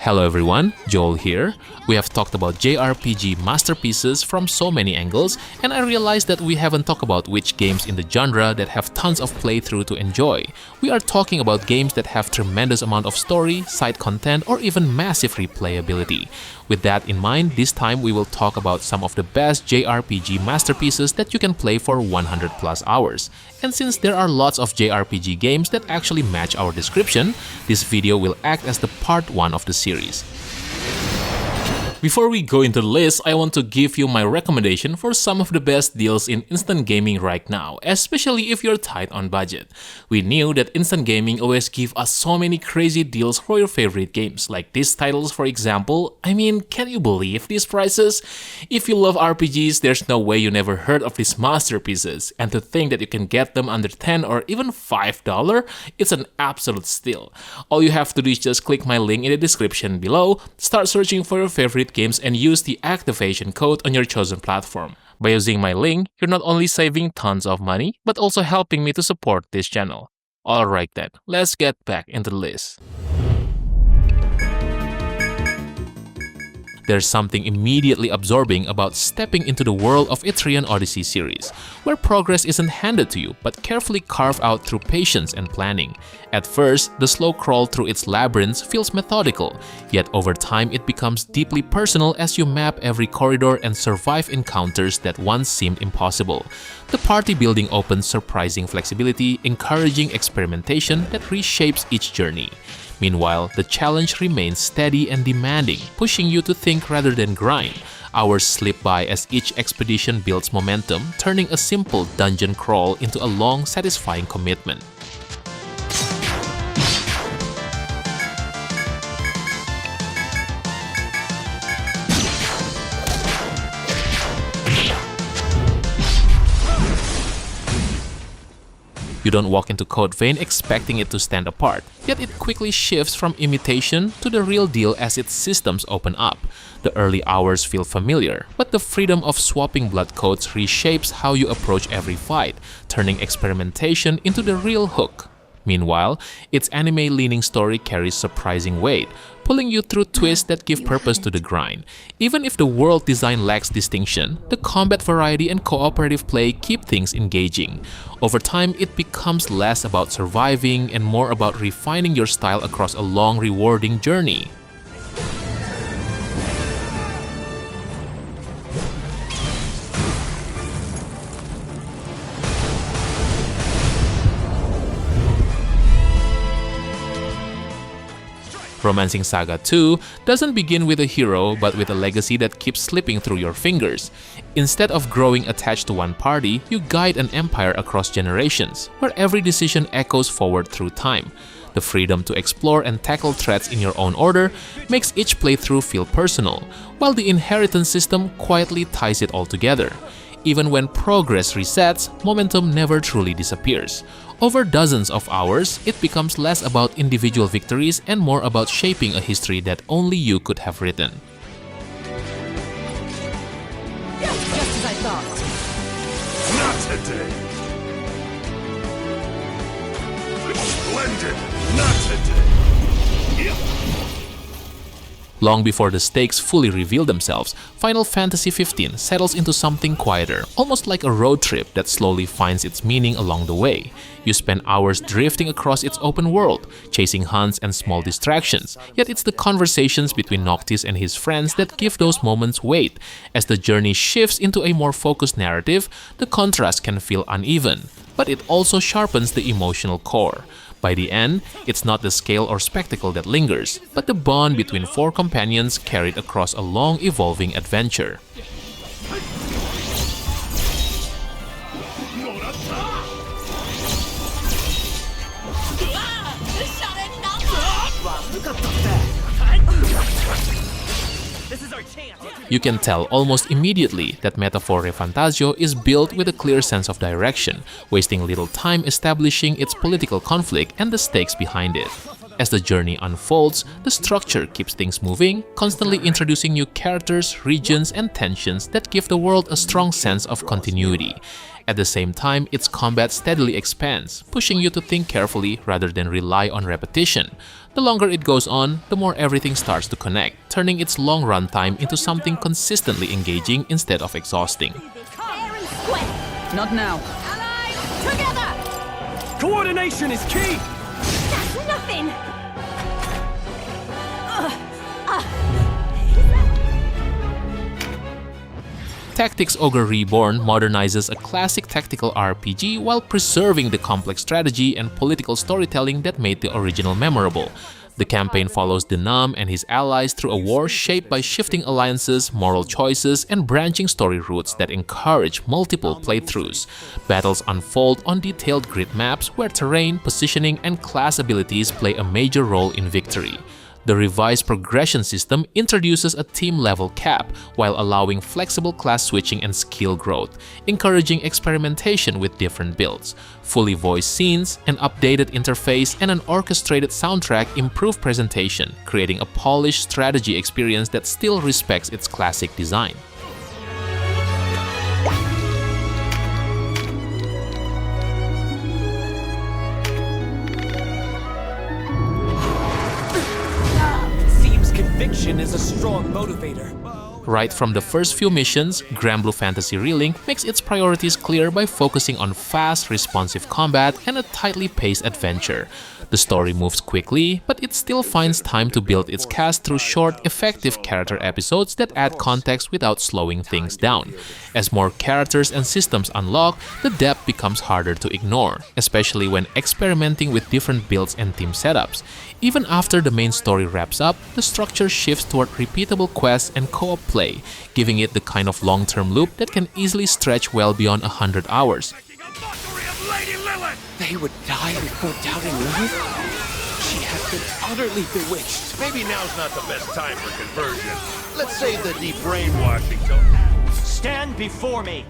Hello everyone, Joel here. We have talked about JRPG masterpieces from so many angles, and I realized that we haven't talked about which games in the genre that have tons of playthrough to enjoy. We are talking about games that have tremendous amount of story, side content, or even massive replayability. With that in mind, this time we will talk about some of the best JRPG masterpieces that you can play for 100 plus hours. And since there are lots of JRPG games that actually match our description, this video will act as the part 1 of the series. Before we go into the list, I want to give you my recommendation for some of the best deals in instant gaming right now, especially if you're tight on budget. We knew that instant gaming always give us so many crazy deals for your favorite games, like these titles for example. I mean, can you believe these prices? If you love RPGs, there's no way you never heard of these masterpieces, and to think that you can get them under $10 or even $5, it's an absolute steal. All you have to do is just click my link in the description below, start searching for your favorite games and use the activation code on your chosen platform. By using my link, you're not only saving tons of money, but also helping me to support this channel. Alright then, let's get back into the list. There's something immediately absorbing about stepping into the world of Etrian Odyssey series, where progress isn't handed to you but carefully carved out through patience and planning. At first, the slow crawl through its labyrinths feels methodical, yet over time it becomes deeply personal as you map every corridor and survive encounters that once seemed impossible. The party building opens surprising flexibility, encouraging experimentation that reshapes each journey. Meanwhile, the challenge remains steady and demanding, pushing you to think rather than grind. Hours slip by as each expedition builds momentum, turning a simple dungeon crawl into a long, satisfying commitment. You don't walk into Code Vein expecting it to stand apart, yet it quickly shifts from imitation to the real deal as its systems open up. The early hours feel familiar, but the freedom of swapping blood codes reshapes how you approach every fight, turning experimentation into the real hook. Meanwhile, its anime-leaning story carries surprising weight, pulling you through twists that give purpose to the grind. Even if the world design lacks distinction, the combat variety and cooperative play keep things engaging. Over time, it becomes less about surviving and more about refining your style across a long, rewarding journey. Romancing Saga 2 doesn't begin with a hero but with a legacy that keeps slipping through your fingers. Instead of growing attached to one party, you guide an empire across generations, where every decision echoes forward through time. The freedom to explore and tackle threats in your own order makes each playthrough feel personal, while the inheritance system quietly ties it all together. Even when progress resets, momentum never truly disappears. Over dozens of hours, it becomes less about individual victories and more about shaping a history that only you could have written. Just as I thought. Not today. Splendid. Not today. Long before the stakes fully reveal themselves, Final Fantasy XV settles into something quieter, almost like a road trip that slowly finds its meaning along the way. You spend hours drifting across its open world, chasing hunts and small distractions, yet it's the conversations between Noctis and his friends that give those moments weight. As the journey shifts into a more focused narrative, the contrast can feel uneven, but it also sharpens the emotional core. By the end, it's not the scale or spectacle that lingers, but the bond between four companions carried across a long, evolving adventure. You can tell almost immediately that metaphor ReFantazio is built with a clear sense of direction, wasting little time establishing its political conflict and the stakes behind it. As the journey unfolds, the structure keeps things moving, constantly introducing new characters, regions, and tensions that give the world a strong sense of continuity. At the same time, its combat steadily expands, pushing you to think carefully rather than rely on repetition. The longer it goes on, the more everything starts to connect, turning its long runtime into something consistently engaging instead of exhausting. Fair and square. Not now. Allies, together! Coordination is key! That's nothing! Tactics Ogre Reborn modernizes a classic tactical RPG while preserving the complex strategy and political storytelling that made the original memorable. The campaign follows Denam and his allies through a war shaped by shifting alliances, moral choices, and branching story routes that encourage multiple playthroughs. Battles unfold on detailed grid maps where terrain, positioning, and class abilities play a major role in victory. The revised progression system introduces a team-level cap while allowing flexible class switching and skill growth, encouraging experimentation with different builds. Fully voiced scenes, an updated interface, and an orchestrated soundtrack improve presentation, creating a polished strategy experience that still respects its classic design. Conviction is a strong motivator. Right from the first few missions, Granblue Fantasy Relink makes its priorities clear by focusing on fast, responsive combat and a tightly paced adventure. The story moves quickly, but it still finds time to build its cast through short, effective character episodes that add context without slowing things down. As more characters and systems unlock, the depth becomes harder to ignore, especially when experimenting with different builds and team setups. Even after the main story wraps up, the structure shifts toward repeatable quests and co-op play, giving it the kind of long-term loop that can easily stretch well beyond 100 hours. They would die before doubting Lilith? She has been utterly bewitched. Maybe now's not the best time for conversion. Let's say the de-brainwashing. Stand before me!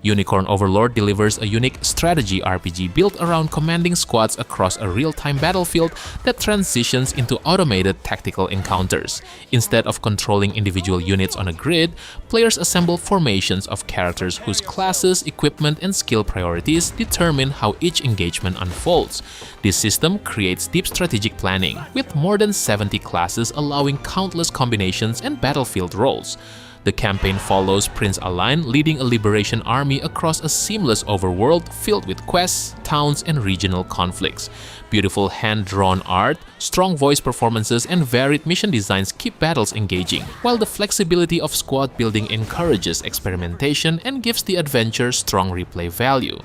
Unicorn Overlord delivers a unique strategy RPG built around commanding squads across a real-time battlefield that transitions into automated tactical encounters. Instead of controlling individual units on a grid, players assemble formations of characters whose classes, equipment, and skill priorities determine how each engagement unfolds. This system creates deep strategic planning, with more than 70 classes allowing countless combinations and battlefield roles. The campaign follows Prince Alain leading a liberation army across a seamless overworld filled with quests, towns, and regional conflicts. Beautiful hand-drawn art, strong voice performances, and varied mission designs keep battles engaging, while the flexibility of squad building encourages experimentation and gives the adventure strong replay value.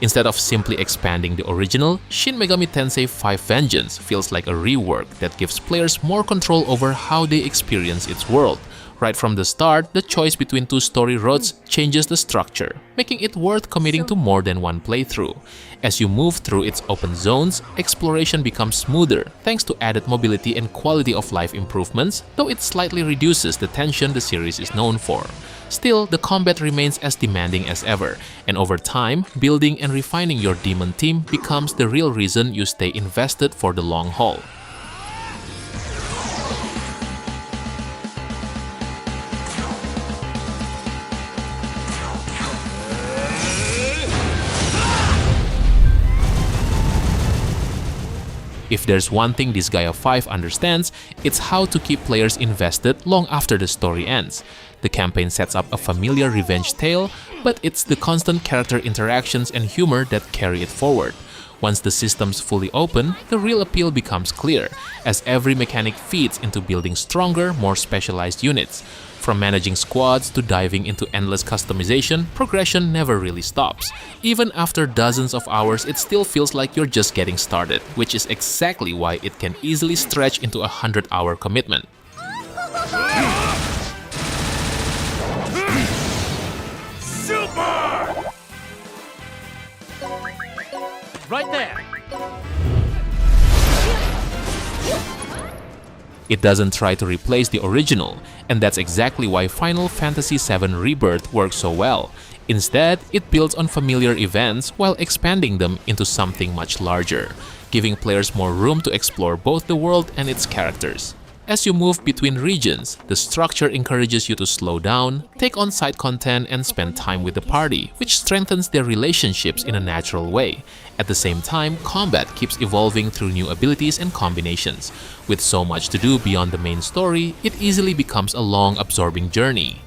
Instead of simply expanding the original, Shin Megami Tensei 5 Vengeance feels like a rework that gives players more control over how they experience its world. Right from the start, the choice between two story roads changes the structure, making it worth committing to more than one playthrough. As you move through its open zones, exploration becomes smoother thanks to added mobility and quality of life improvements, though it slightly reduces the tension the series is known for. Still, the combat remains as demanding as ever, and over time, building and refining your demon team becomes the real reason you stay invested for the long haul. If there's one thing Disgaea 5 understands, it's how to keep players invested long after the story ends. The campaign sets up a familiar revenge tale, but it's the constant character interactions and humor that carry it forward. Once the systems fully open, the real appeal becomes clear, as every mechanic feeds into building stronger, more specialized units. From managing squads to diving into endless customization, progression never really stops. Even after dozens of hours, it still feels like you're just getting started, which is exactly why it can easily stretch into a 100-hour commitment. Super! Right there! It doesn't try to replace the original, and that's exactly why Final Fantasy VII Rebirth works so well. Instead, it builds on familiar events while expanding them into something much larger, giving players more room to explore both the world and its characters. As you move between regions, the structure encourages you to slow down, take on side content, and spend time with the party, which strengthens their relationships in a natural way. At the same time, combat keeps evolving through new abilities and combinations. With so much to do beyond the main story, it easily becomes a long, absorbing journey.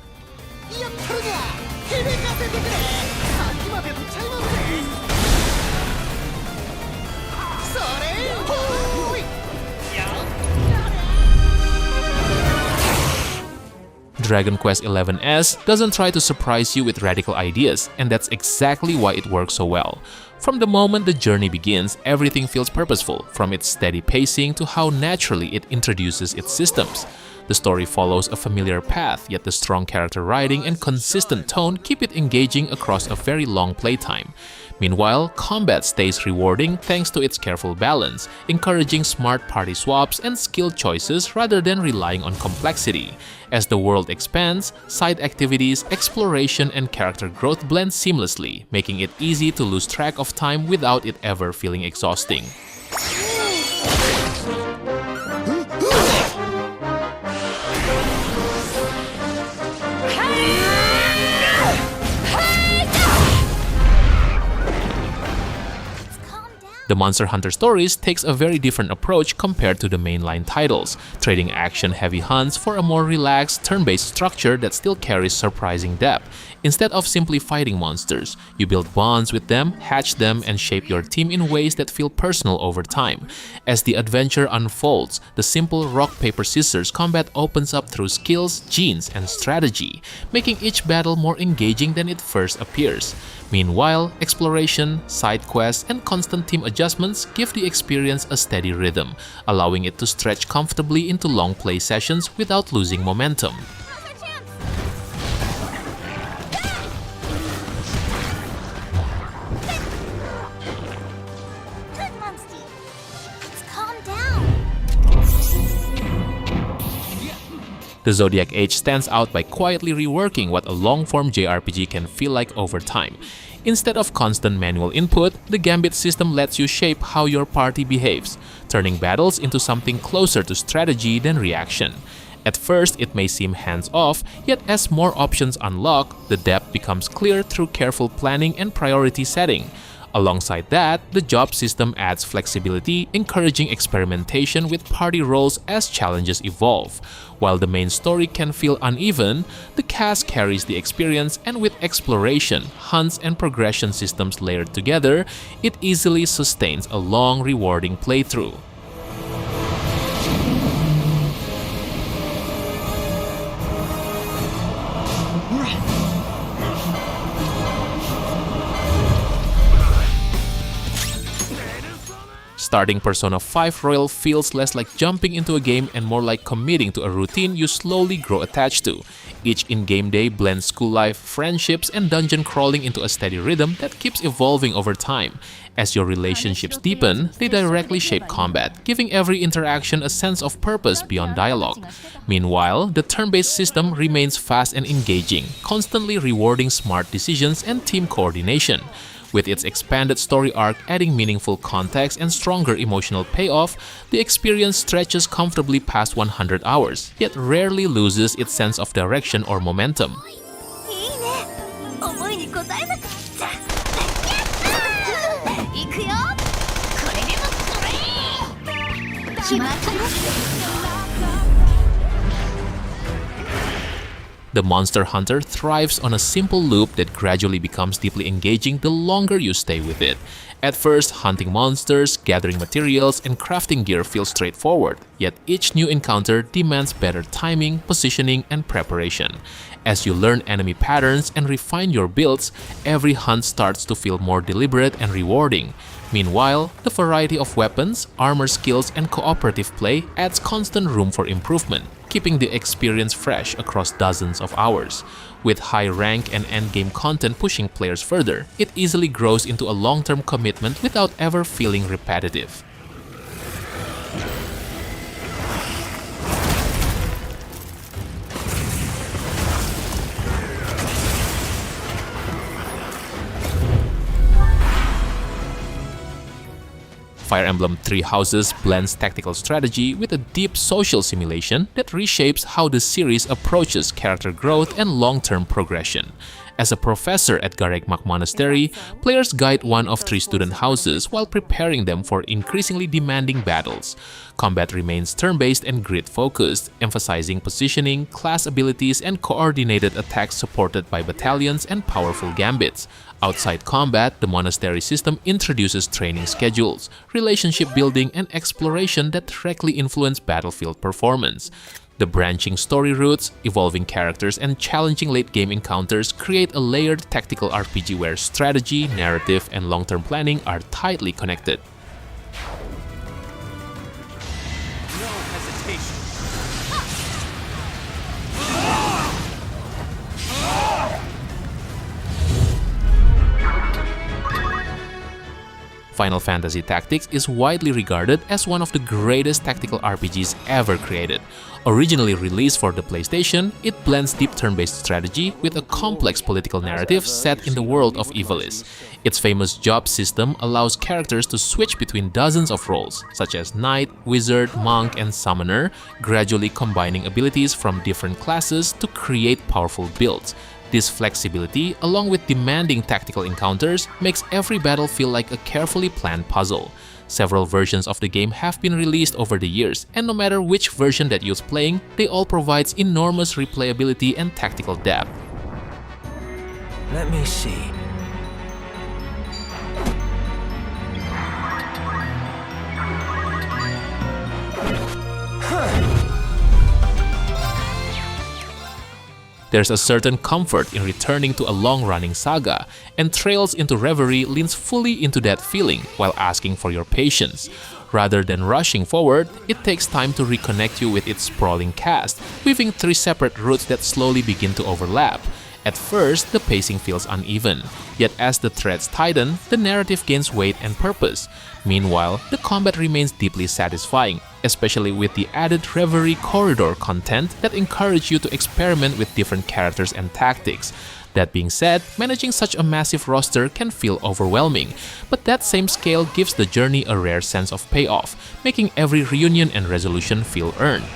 Dragon Quest XI's doesn't try to surprise you with radical ideas, and that's exactly why it works so well. From the moment the journey begins, everything feels purposeful, from its steady pacing to how naturally it introduces its systems. The story follows a familiar path, yet the strong character writing and consistent tone keep it engaging across a very long playtime. Meanwhile, combat stays rewarding thanks to its careful balance, encouraging smart party swaps and skill choices rather than relying on complexity. As the world expands, side activities, exploration, and character growth blend seamlessly, making it easy to lose track of time without it ever feeling exhausting. The Monster Hunter Stories takes a very different approach compared to the mainline titles, trading action-heavy hunts for a more relaxed, turn-based structure that still carries surprising depth. Instead of simply fighting monsters, you build bonds with them, hatch them, and shape your team in ways that feel personal over time. As the adventure unfolds, the simple rock-paper-scissors combat opens up through skills, genes, and strategy, making each battle more engaging than it first appears. Meanwhile, exploration, side quests, and constant team adjustments give the experience a steady rhythm, allowing it to stretch comfortably into long play sessions without losing momentum. The Zodiac Age stands out by quietly reworking what a long-form JRPG can feel like over time. Instead of constant manual input, the Gambit system lets you shape how your party behaves, turning battles into something closer to strategy than reaction. At first, it may seem hands-off, yet as more options unlock, the depth becomes clear through careful planning and priority setting. Alongside that, the job system adds flexibility, encouraging experimentation with party roles as challenges evolve. While the main story can feel uneven, the cast carries the experience, and with exploration, hunts, and progression systems layered together, it easily sustains a long, rewarding playthrough. Starting Persona 5 Royal feels less like jumping into a game and more like committing to a routine you slowly grow attached to. Each in-game day blends school life, friendships, and dungeon crawling into a steady rhythm that keeps evolving over time. As your relationships deepen, they directly shape combat, giving every interaction a sense of purpose beyond dialogue. Meanwhile, the turn-based system remains fast and engaging, constantly rewarding smart decisions and team coordination. With its expanded story arc adding meaningful context and stronger emotional payoff, the experience stretches comfortably past 100 hours, yet rarely loses its sense of direction or momentum. The Monster Hunter thrives on a simple loop that gradually becomes deeply engaging the longer you stay with it. At first, hunting monsters, gathering materials, and crafting gear feels straightforward, yet each new encounter demands better timing, positioning, and preparation. As you learn enemy patterns and refine your builds, every hunt starts to feel more deliberate and rewarding. Meanwhile, the variety of weapons, armor skills, and cooperative play adds constant room for improvement, keeping the experience fresh across dozens of hours. With high rank and endgame content pushing players further, it easily grows into a long-term commitment without ever feeling repetitive. Fire Emblem Three Houses blends tactical strategy with a deep social simulation that reshapes how the series approaches character growth and long-term progression. As a professor at Garek Monastery, players guide one of 3 student houses while preparing them for increasingly demanding battles. Combat remains turn-based and grid-focused, emphasizing positioning, class abilities, and coordinated attacks supported by battalions and powerful gambits. Outside combat, the monastery system introduces training schedules, relationship building, and exploration that directly influence battlefield performance. The branching story routes, evolving characters, and challenging late-game encounters create a layered tactical RPG where strategy, narrative, and long-term planning are tightly connected. No hesitation. Final Fantasy Tactics is widely regarded as one of the greatest tactical RPGs ever created. Originally released for the PlayStation, it blends deep turn-based strategy with a complex political narrative set in the world of Ivalice. Its famous job system allows characters to switch between dozens of roles, such as Knight, Wizard, Monk, and Summoner, gradually combining abilities from different classes to create powerful builds. This flexibility, along with demanding tactical encounters, makes every battle feel like a carefully planned puzzle. Several versions of the game have been released over the years, and no matter which version that you're playing, they all provide enormous replayability and tactical depth. Let me see. There's a certain comfort in returning to a long-running saga, and Trails into Reverie leans fully into that feeling while asking for your patience. Rather than rushing forward, it takes time to reconnect you with its sprawling cast, weaving 3 separate routes that slowly begin to overlap. At first, the pacing feels uneven, yet as the threads tighten, the narrative gains weight and purpose. Meanwhile, the combat remains deeply satisfying, especially with the added Reverie corridor content that encourage you to experiment with different characters and tactics. That being said, managing such a massive roster can feel overwhelming, but that same scale gives the journey a rare sense of payoff, making every reunion and resolution feel earned.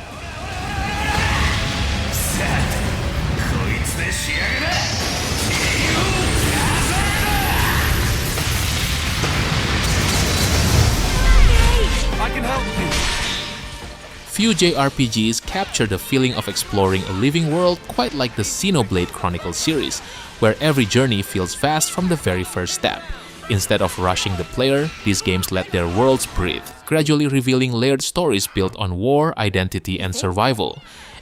Few JRPGs capture the feeling of exploring a living world quite like the Xenoblade Chronicles series, where every journey feels vast from the very first step. Instead of rushing the player, these games let their worlds breathe, gradually revealing layered stories built on war, identity, and survival.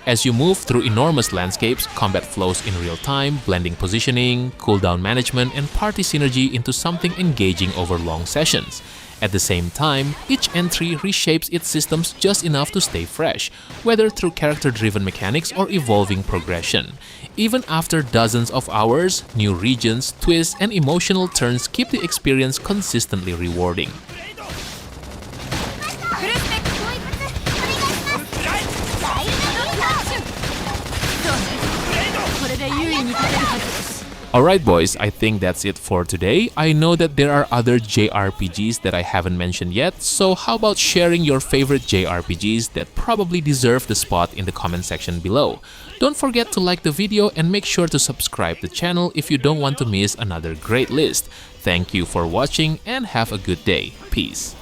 As you move through enormous landscapes, combat flows in real time, blending positioning, cooldown management, and party synergy into something engaging over long sessions. At the same time, each entry reshapes its systems just enough to stay fresh, whether through character-driven mechanics or evolving progression. Even after dozens of hours, new regions, twists, and emotional turns keep the experience consistently rewarding. Alright boys, I think that's it for today. I know that there are other JRPGs that I haven't mentioned yet, so how about sharing your favorite JRPGs that probably deserve the spot in the comment section below. Don't forget to like the video and make sure to subscribe the channel if you don't want to miss another great list. Thank you for watching and have a good day. Peace.